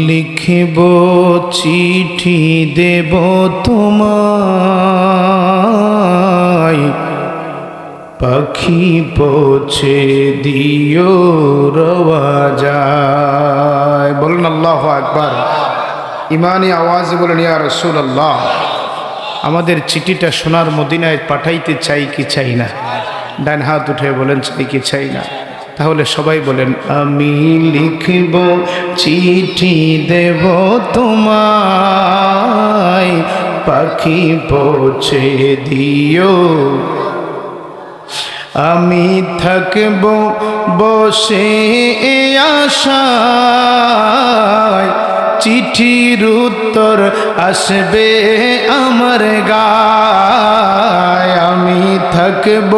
লিখিব চিঠি দেব তোমায়, পাখি পৌঁছে দিও রওয়াজায়। বলুন আল্লাহু আকবার। ইমানি আওয়াজে বলেন ইয়া রাসূলুল্লাহ। আমাদের চিঠিটা সোনার মদিনায় পাঠাইতে চাই কি চাই না? ডান হাত উঠে বলেন চাই কি চাই না? তাহলে সবাই বলেন আমি লিখব চিঠি দেব তোমায়, পাখি পৌঁছে দিও। আমি থাকব বসে আশায়, চিঠির উত্তর আসবে আমার গায়। আমি থাকব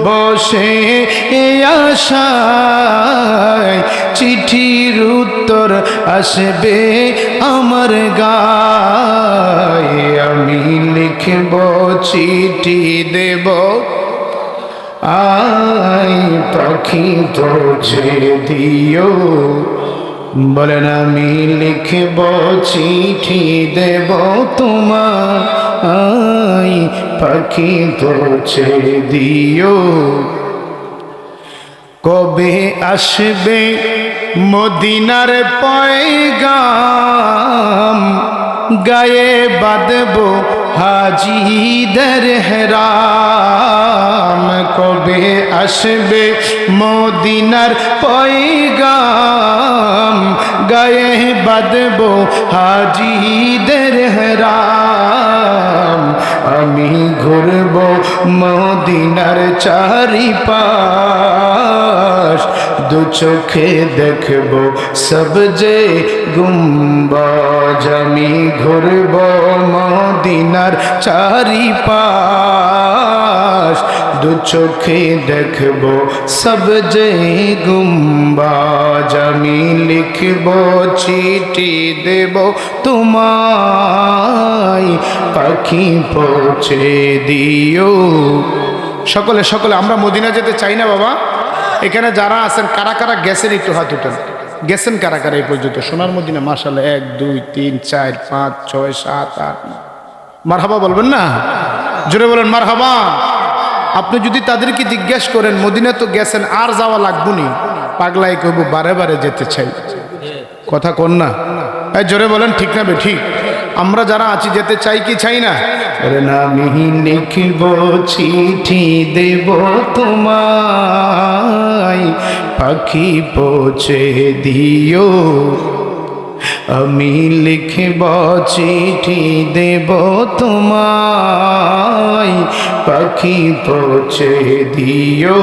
বসে আশায়, চিঠির উত্তর আসবে আমার গায়। আমি লিখব চিঠি দেব আই, পাখি পৌঁছে দিও। বলেন আমি লিখব চিঠি দেব তোমায়, পাখি পৌঁছে দিও। কবে আসবে মদিনার পয়গাম, গায়ে বাঁধব হাজিদের হেরাম। কবে আসবে মদিনার পয়গাম, গায়ে বাঁধব হাজিদের হেরাম। আমি ঘুরব মদিনার চারিপাশ, দু চোখে দেখব সব যে গুম্বাজ। আমি ঘুরব মদিনার চারিপাশ, দু চোখে দেখব সব যে গুম্বাজ। আমি লিখব চিঠি দেব তোমায়, পাখি পৌঁছে দিও। সকলে সকলে আমরা মদিনা যেতে চাই না বাবা? এখানে যারা আছেন কারা কারা গেছেন একটু হাত উঠান। গেছেন কারা কারা এই পর্যন্ত সোনার মদিনা? মাশাআল্লাহ, 1 2 3 4 5 6 7 8। মারহাবা বলবেন না? জোরে বলেন মারহাবা। আপনি যদি তাদেরকে জিজ্ঞেস করেন মদিনা তো গেছেন, আর যাওয়া লাগবনি, পাগলাই কইব বারে বারে যেতে চাই। কথা কোন না? এই জোরে বলেন ঠিক না বে ঠিক? আমরা যারা আছি যেতে চাই কি চাই না? বলেন আমি লিখব চিঠি দেব তোমায়, পাখি পৌঁছে দিও। আমি লিখব চিঠি দেব তোমায়, পাখি পৌঁছে দিও।